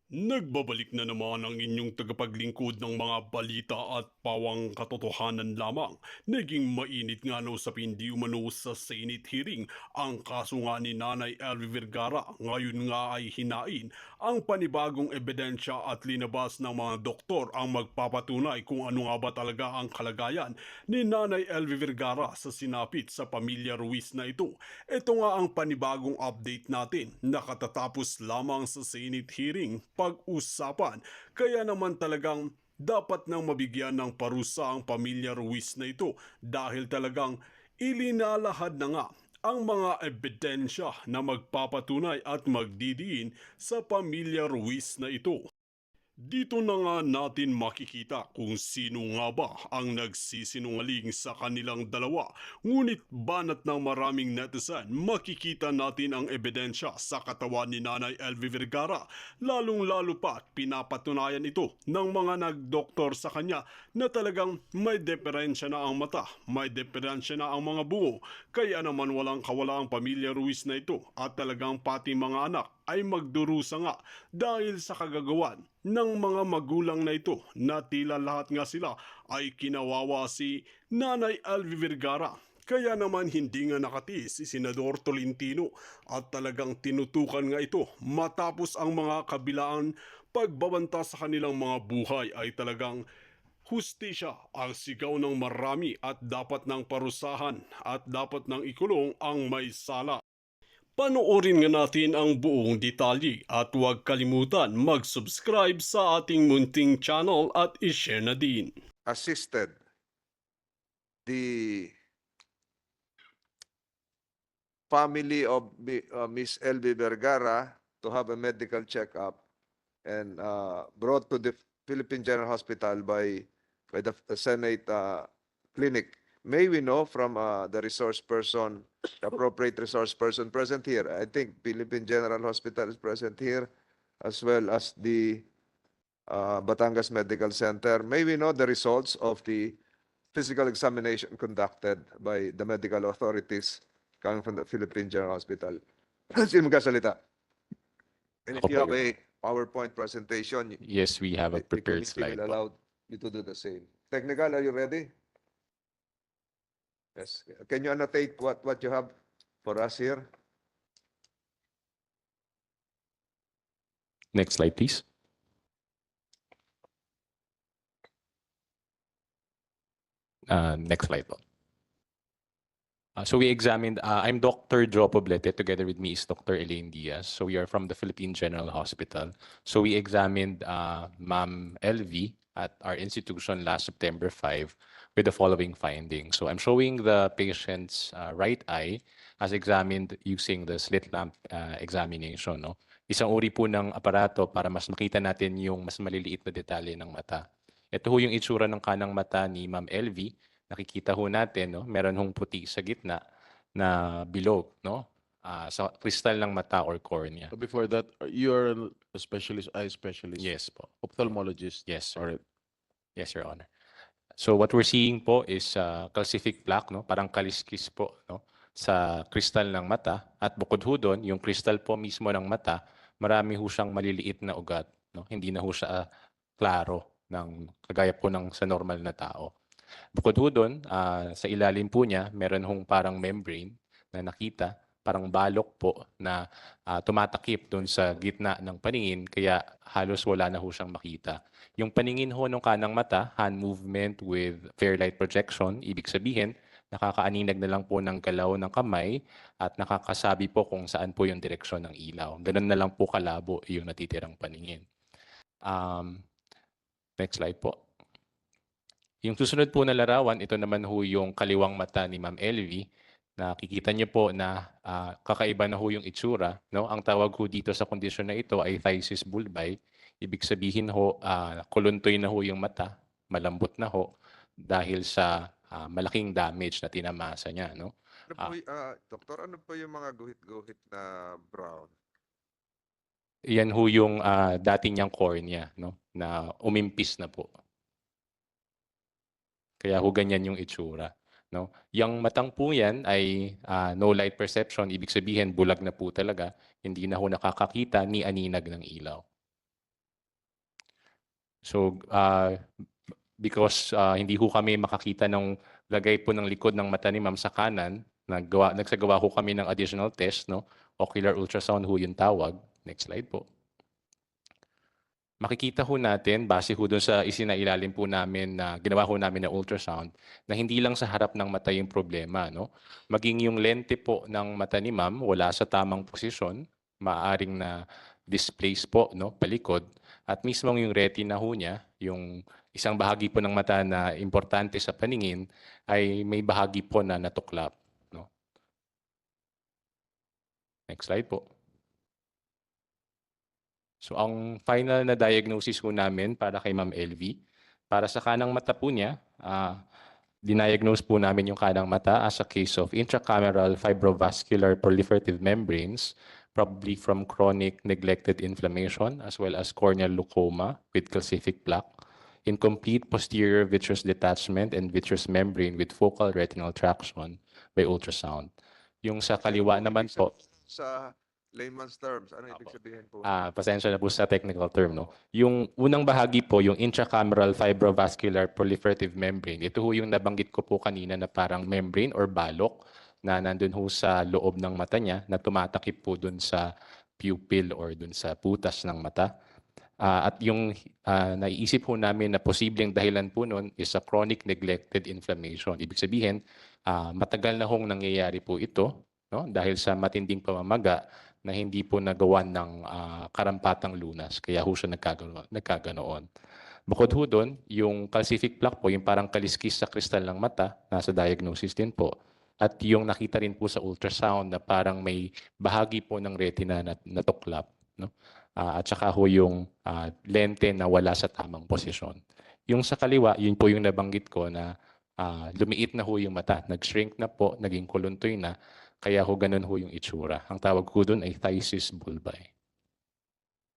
Nagbabalik na naman ang inyong tagapaglingkod ng mga balita at pawang katotohanan lamang. Naging mainit nga no sa pindi umano sa Senate hearing ang kaso nga ni Nanay Elvi Vergara. Ngayon nga ay hinain ang panibagong ebidensya at linabas ng mga doktor ang magpapatunay kung ano nga ba talaga ang kalagayan ni Nanay Elvi Vergara sa sinapit sa pamilya Ruiz na ito. Ito nga ang panibagong update natin. Nakatatapos lamang sa Senate hearing pag-usapan. Kaya naman talagang dapat nang mabigyan ng parusa ang pamilya Ruiz na ito dahil talagang ilinalahad na nga ang mga ebidensya na magpapatunay at magdidiin sa pamilya Ruiz na ito. Dito na nga natin makikita kung sino nga ba ang nagsisinungaling sa kanilang dalawa. Ngunit banat ng maraming netizen, makikita natin ang ebidensya sa katawan ni Nanay Elvi Vergara. Lalong-lalo pa at pinapatunayan ito ng mga nagdoktor sa kanya na talagang may diferensya na ang mata, may diferensya na ang mga bungo. Kaya naman walang kawala ang pamilya Ruiz na ito at talagang pati mga anak ay magdurusa nga dahil sa kagagawan ng mga magulang na ito na tila lahat nga sila ay kinawawa si Nanay Alvi Vergara. Kaya naman hindi nga nakatiis si Senador Tolentino at talagang tinutukan nga ito matapos ang mga kabilaan pagbabanta sa kanilang mga buhay ay talagang hustisya ang sigaw ng marami at dapat ng parusahan at dapat ng ikulong ang may sala. Panoorin nga natin ang buong detalye at huwag kalimutan mag-subscribe sa ating munting channel at ishare na din. Assisted the family of Miss Elvi Vergara to have a medical checkup and brought to the Philippine General Hospital by the Senate clinic. May we know from the resource person, the appropriate resource person present here? I think Philippine General Hospital is present here, as well as the Batangas Medical Center. May we know the results of the physical examination conducted by the medical authorities coming from the Philippine General Hospital? Sino magkasalita? And if you have a PowerPoint presentation, Yes, we have a the prepared committee slide will po. allow you to do the same. Technical, are you ready? Yes. Can you annotate what you have for us here? Next slide, please. Next slide po. So we examined, I'm Dr. Joe Poblete, together with me is Dr. Elaine Diaz. So we are from the Philippine General Hospital. So we examined Ma'am LV at our institution last September 5 with the following findings. So I'm showing the patient's right eye as examined using the slit lamp examination. No? Isang uri po ng aparato para mas makita natin yung mas maliliit na detalye ng mata. Ito ho yung itsura ng kanang mata ni Ma'am LV. Nakikita ho natin, no, meron hong puti sa gitna na bilog, no? Sa kristal ng mata or cornea. So before that, you're a specialist, eye specialist, Yes po. ophthalmologist. Yes, sir. All right. Yes, Your Honor. So what we're seeing po is calcific plaque, no? Parang kaliskis po, no? Sa kristal ng mata. At bukod ho doon, yung kristal po mismo ng mata, marami ho siyang maliliit na ugat, no? Hindi na ho siya klaro ng kagaya po ng sa normal na tao. Bukod ho doon, sa ilalim po niya, meron hong parang membrane na nakita, parang balok po na tumatakip doon sa gitna ng paningin, kaya halos wala na ho siyang makita. Yung paningin ho ng kanang mata, hand movement with fair light projection, ibig sabihin, nakakaaninag na lang po ng galaw ng kamay at nakakasabi po kung saan po yung direksyon ng ilaw. Ganun na lang po kalabo yung natitirang paningin. Next slide po. Yung susunod po na larawan, ito naman ho yung kaliwang mata ni Ma'am LV. Nakikita niyo po na kakaiba na ho yung itsura. No? Ang tawag ho dito sa kondisyon na ito ay phthisis bulbi. Ibig sabihin ho, kuluntoy na ho yung mata, malambot na ho dahil sa malaking damage na tinamasa niya. No? Ano po, Doktor, ano po yung mga guhit-guhit na brown? Yan ho yung dati niyang cornea, no? Na umimpis na po. Kaya ho ganyan yung itsura. No? Yung matang po yan ay no light perception. Ibig sabihin, bulag na po talaga. Hindi na ho nakakakita ni aninag ng ilaw. So, because hindi ho kami makakita ng lagay po ng likod ng mata ni ma'am sa kanan, nagsagawa ho kami ng additional test, no? Ocular ultrasound ho yung tawag. Next slide po. Makikita ho natin, base ho dun sa isinailalim po namin na ginawa ho namin na ultrasound, na hindi lang sa harap ng mata yung problema, no? Maging yung lente po ng mata ni ma'am wala sa tamang posisyon, maaaring na displace po, no, palikod, at mismong yung retina ho niya, yung isang bahagi po ng mata na importante sa paningin, ay may bahagi po na natuklap, no? Next slide po. So ang final na diagnosis po namin para kay Ma'am LV, para sa kanang mata po niya, diniagnose po namin yung kanang mata as a case of intracameral fibrovascular proliferative membranes, probably from chronic neglected inflammation as well as corneal glaucoma with calcific plaque, incomplete posterior vitreous detachment and vitreous membrane with focal retinal traction by ultrasound. Yung sa kaliwa naman po, Sa layman's terms, ano ibig sabihin po? pasensya na po sa technical term, no? Yung unang bahagi po, yung intracameral fibrovascular proliferative membrane, ito ho yung nabanggit ko po kanina na parang membrane or balok na nandun ho sa loob ng mata niya na tumatakip po dun sa pupil or dun sa butas ng mata. At yung naiisip ho namin na posibleng dahilan po nun is a chronic neglected inflammation. Ibig sabihin, matagal na hong nangyayari po ito, no? Dahil sa matinding pamamaga na hindi po nagawan ng karampatang lunas. Kaya ho siya nagkaganoon. Bukod ho doon, yung calcific plaque po, yung parang kaliskis sa kristal ng mata, nasa diagnosis din po. At yung nakita rin po sa ultrasound na parang may bahagi po ng retina na natuklap. No? At saka ho yung lente na wala sa tamang posisyon. Yung sa kaliwa, yun po yung nabanggit ko na lumiit na ho yung mata. Nag-shrink na po, naging kuluntoy na. Kaya ho ganun ho yung itsura. Ang tawag ko doon ay phthisis bulbae.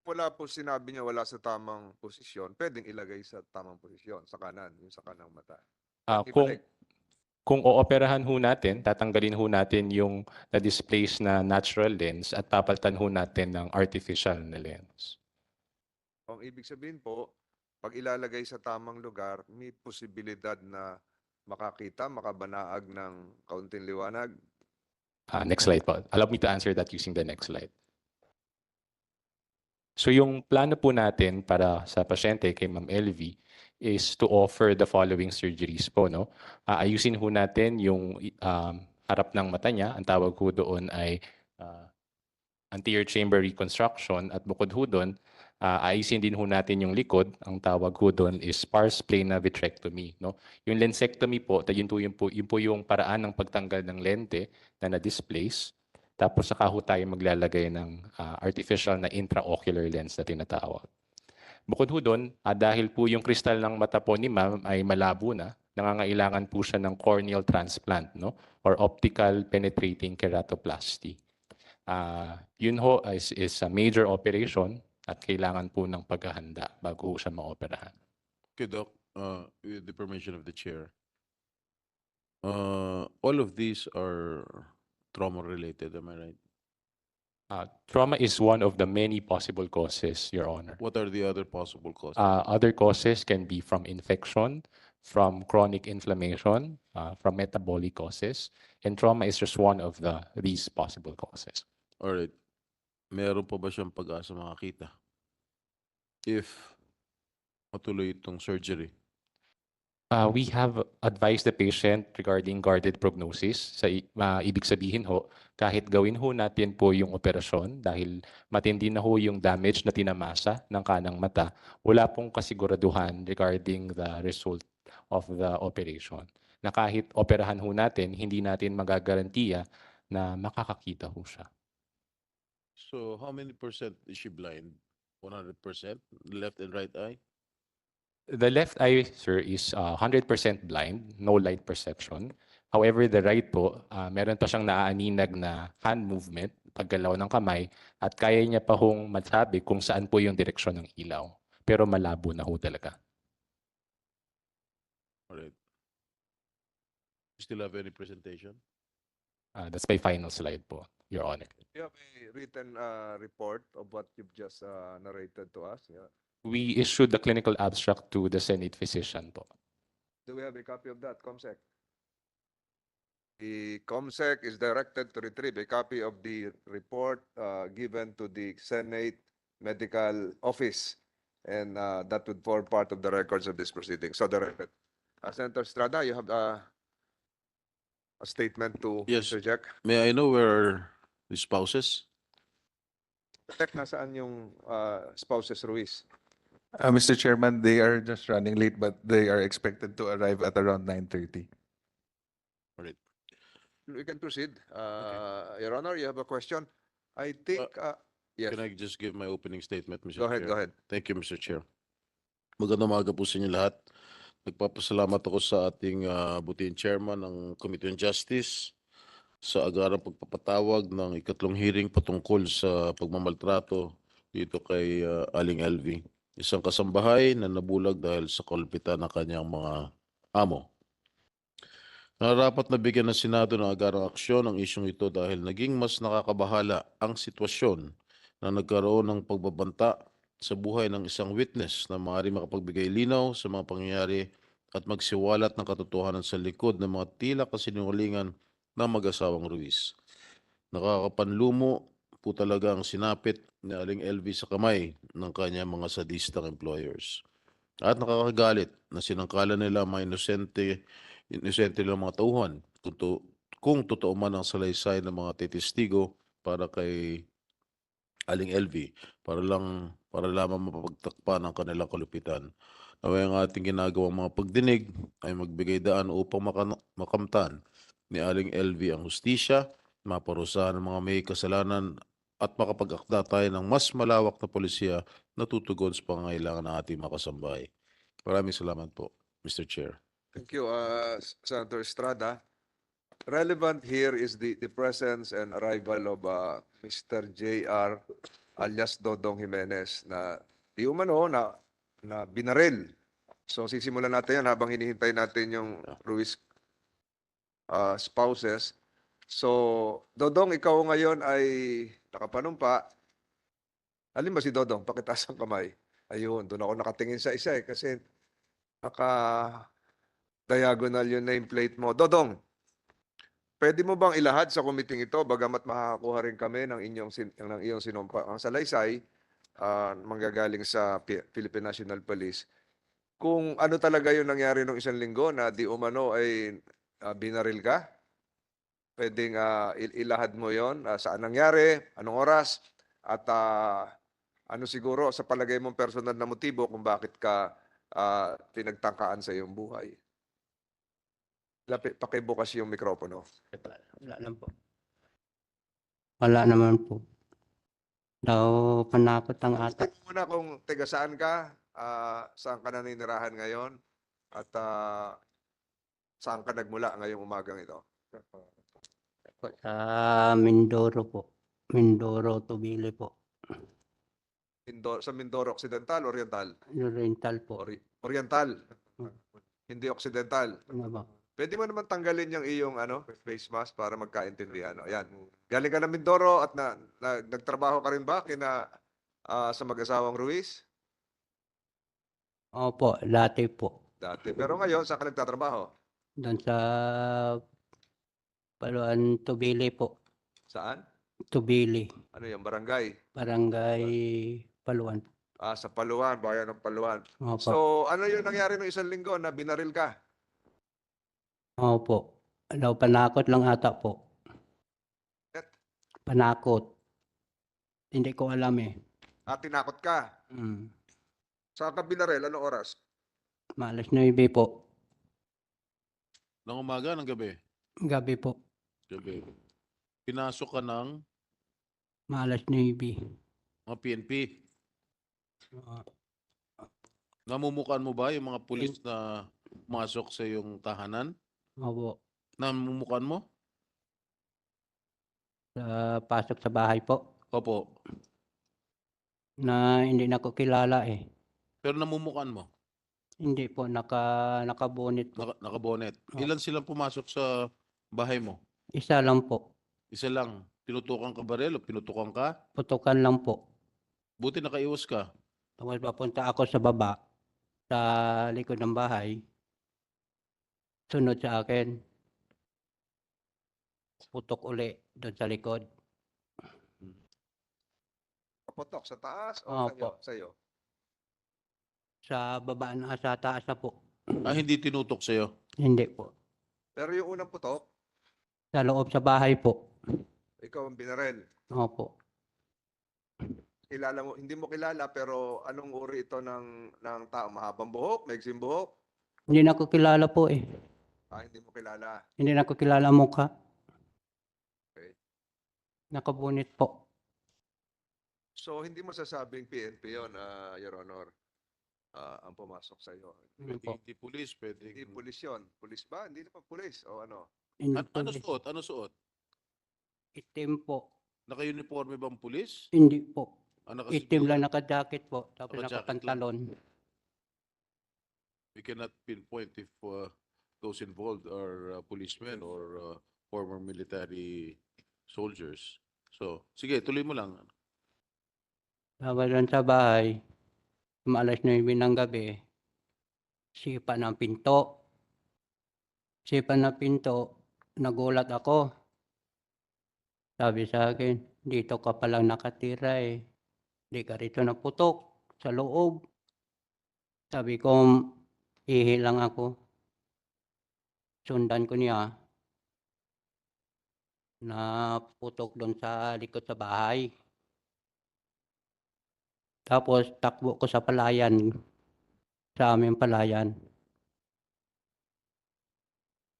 Wala po sinabi niya wala sa tamang posisyon. Pwedeng ilagay sa tamang posisyon, sa kanan, yung sa kanang mata. Kung Ibalik. kung ooperahan ho natin, tatanggalin ho natin yung na-displace na natural lens at papalitan ho natin ng artificial na lens. Ang ibig sabihin po, pag ilalagay sa tamang lugar, may posibilidad na makakita, makabanaag ng kaunting liwanag. Next slide po. Allow me to answer that using the next slide. So yung plano po natin para sa pasyente kay Ma'am LV is to offer the following surgeries po, no? Ayusin ho natin yung harap ng mata niya. Ang tawag ho doon ay anterior chamber reconstruction at bukod ho doon, ayusin din ho natin yung likod. Ang tawag ho doon is sparse plana vitrectomy, no? Yung lensectomy po, yun po yung paraan ng pagtanggal ng lente na na-displace. Tapos saka ho tayo maglalagay ng artificial na intraocular lens na tinatawag. Bukod ho doon, dahil po yung kristal ng mata po ni ma'am ay malabo na, nangangailangan po siya ng corneal transplant, no? Or optical penetrating keratoplasty. Yun ho is a major operation at kailangan po ng paghahanda bago ho siya maoperahan. Okay, Doc, with the permission of the chair. All of these are trauma-related, am I right? Trauma is one of the many possible causes, Your Honor. What are the other possible causes? Other causes can be from infection, from chronic inflammation, from metabolic causes, and trauma is just one of these possible causes. All right. Meron pa ba siyang pag-asa makakita? If matuloy itong surgery. We have advised the patient regarding guarded prognosis. Sa ibig sabihin ho, kahit gawin ho natin po yung operasyon dahil matindi na ho yung damage na tinamasa ng kanang mata, wala pong kasiguraduhan regarding the result of the operation. Na kahit operahan ho natin, hindi natin magagarantiya na makakakita ho siya. So how many percent is she blind? 100%? Left and right eye? The left eye, sir, is 100% blind, no light perception. However, the right po, meron pa siyang naaaninag na hand movement, paggalaw ng kamay, at kaya niya pa hong masabi kung saan po yung direksyon ng ilaw. Pero malabo na ho talaga. All right. You still have any presentation? That's my final slide po, Your Honor. You have a written report of what you've just narrated to us. Yeah. We issued the clinical abstract to the Senate physician po. Do we have a copy of that, COMSEC? The COMSEC is directed to retrieve a copy of the report given to the Senate Medical Office, and that would form part of the records of this proceeding. So directed. Senator Estrada, you have a statement to Yes. interject? May I know where the spouses? Tek, nasaan yung spouses Ruiz? Mr. Chairman, they are just running late, but they are expected to arrive at around 9:30. We can proceed. Your Honor, you have a question? I think, yes, Can I just give my opening statement, Mr. go ahead, Chair? go ahead. Thank you, Mr. Chair. Magandang umaga po sa inyo lahat. Nagpapasalamat ako sa ating butihin chairman ng Committee on Justice sa agarang pagpapatawag ng ikatlong hearing patungkol sa pagmamaltrato dito kay Aling LV. Isang kasambahay na nabulag dahil sa kalpitan ng kanyang mga amo. Nararapat na bigyan ng Senado ng agarang aksyon ang isyong ito dahil naging mas nakakabahala ang sitwasyon na nagkaroon ng pagbabanta sa buhay ng isang witness na maaaring makapagbigay linaw sa mga pangyayari at magsiwalat ng katotohanan sa likod ng mga tila kasinungalingan ng mag-asawang Ruiz. Nakakapanlumo po talaga ang sinapit ni Aling LV sa kamay ng kanyang mga sadistang employers. At nakakagalit na sinangkalan nila mga inosente lang mga tauhan kung totoo man ang salaysay ng mga testigo para kay Aling LV para lamang mapagtakpan ang kanilang kalupitan. Naway ang ating ginagawang mga pagdinig ay magbigay daan upang makamtan ni Aling LV ang hustisya, maparusahan ng mga may kasalanan at makapag-akda tayo ng mas malawak na polisiya na tutugon sa pangangailangan ng ating mga kasambahay. Maraming salamat po, Mr. Chair. Thank you, Senator Estrada. Relevant here is the presence and arrival of Mr. J.R. alias Dodong Jimenez na di umano na binaril. So sisimulan natin yan habang hinihintay natin yung Ruiz spouses. So Dodong, ikaw ngayon ay nakapanumpa. Alin ba si Dodong? Pakitaas ang kamay. Ayun, doon ako nakatingin sa isa kasi diagonal yung nameplate mo. Dodong, pwede mo bang ilahad sa committee ito bagamat makakakuha rin kami ng iyong sinumpa ang salaysay manggagaling sa Philippine National Police kung ano talaga yung nangyari nung isang linggo na di umano ay binaril ka? Pwedeng ilahad mo yon saan nangyari, anong oras, at ano siguro sa palagay mong personal na motibo kung bakit ka pinagtangkaan sa iyong buhay. Pakibukas yung mikropono. Wala lang po. Wala naman po. Daw panakot ang ata. Sabi mo muna kung taga saan ka, saan ka naninirahan ngayon, at saan ka nagmula ngayong umagang ito. Po sa Mindoro po. Mindoro, Tubili po. Sa Mindoro, Occidental, Oriental? Oriental po. Oriental. Hindi Occidental. Ano ba? Pwede mo naman tanggalin yung iyong face mask para magkaintindihan. Ayan. Galing ka ng Mindoro at nagtrabaho ka rin ba sa mag-asawang Ruiz? Opo, dati po. Dati. Pero ngayon, saan ka nagtatrabaho? Doon sa Paluan, Tubili po. Saan? Tubili. Ano yung barangay? Barangay Paluan. Sa Paluan, bayan ng Paluan. Opo. So, ano yung nangyari nung isang linggo na binaril ka? Opo. Daw panakot lang ata po. Panakot. Hindi ko alam eh. Tinakot ka. Saan ka binaril? Anong oras? Malas 9 po. Ng umaga, ng gabi? Gabi po. Gabi. Pinasok ka ng Malas 9. mga PNP. Namumukan mo ba yung mga pulis na masok sa iyong tahanan? Opo. Namumukan mo? Pasok sa bahay po. Opo. Na hindi na ko kilala eh. Pero namumukan mo? Hindi po, nakabonit po. Nakabonet. Oh. Ilan silang pumasok sa bahay mo? Isa lang po. Isa lang. Tinutukan ka ba rin o pinutukan ka? Putukan lang po. Buti nakaiwas ka. Tapos papunta ako sa baba, sa likod ng bahay. Sunod sa akin. Putok uli doon sa likod. Kaputok sa taas o Opo. sa'yo? Sa baba na, sa taas na po. Hindi tinutok sa'yo. Hindi po. Pero yung unang putok, Sa loob sa bahay po. ikaw ang binarel. Opo. Kilala mo, hindi mo kilala pero anong uri ito ng tao? Mahabang buhok, maiksing buhok? Hindi na ko kilala po eh. Hindi mo kilala. Hindi na ko kilala ang mukha. Okay. Nakabunit po. So hindi mo sasabing PNP yon, Your Honor, ang pumasok sa iyo. Ano po? Hindi pulis, pwede. Hindi pulis yun. Pulis ba? Hindi naman pulis o ano? Hindi po. Ano suot? Ano suot? Itim po. Naka-uniforme bang pulis? Hindi po. Naka-civilian? Itim lang naka-jacket po. Tapos Naka-jacket nakapantalon. We cannot pinpoint if those involved are policemen or former military soldiers. So, sige, tuloy mo lang. Tapos doon sa bahay, maalas 9 ng gabi, sipa ng pinto. Sipa ng pinto, nagulat ako. Sabi sa akin, dito ka palang nakatira eh. Di ka rito naputok sa loob. Sabi ko, ihi lang ako. Sundan ko niya. Naputok doon sa likod sa bahay. Tapos takbo ko sa palayan. Sa aming palayan.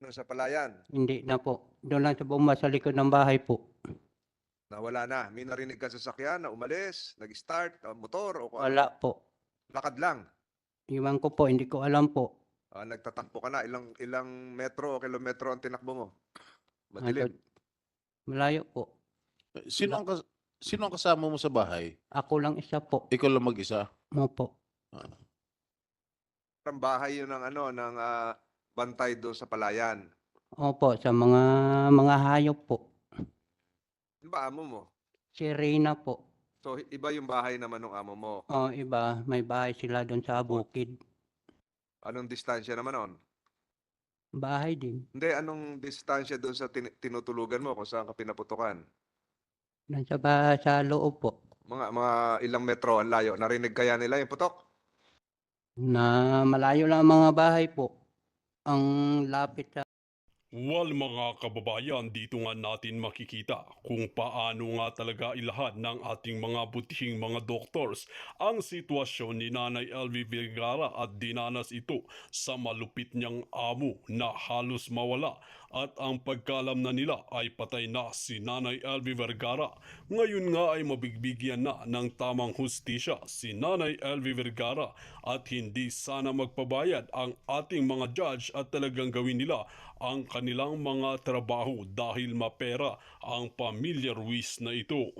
Nung sa palayan, Hindi na po. Doon lang sa bumba sa likod ng bahay po. nawala na. May narinig ka sa sasakyan na umalis, nag-start, motor o kung ano? Wala po. Lakad lang. Iwan ko po, hindi ko alam po. Nagtatakbo ka na. Ilang metro o kilometro ang tinakbo mo? Madilim. Malayo po. Sino ang kasama mo sa bahay? Ako lang isa po. Ikaw lang mag-isa. Opo. Ang bahay yun ng bantay doon sa palayan. Opo, sa mga hayop po. Ano ba amo mo? Si Reyna po. So iba yung bahay naman ng amo mo. O iba, may bahay sila doon sa bukid. Anong distansya naman on? Bahay din. Hindi, anong distansya doon sa tinutulugan mo kung saan ka pinaputukan? Doon sa loob po. Mga ilang metro ang layo. Narinig kaya nila yung putok? Na malayo lang ang mga bahay po. Ang lapit sa Well mga kababayan, dito nga natin makikita kung paano nga talaga ilahad ng ating mga butihing mga doctors ang sitwasyon ni Nanay LV Vergara at dinanas ito sa malupit niyang amo na halos mawala at ang pagkalam na nila ay patay na si Nanay LV Vergara. Ngayon nga ay mabigbigyan na ng tamang hustisya si Nanay LV Vergara at hindi sana magpabayad ang ating mga judge at talagang gawin nila ang kanilang mga trabaho dahil mapera ang pamilya Ruiz na ito.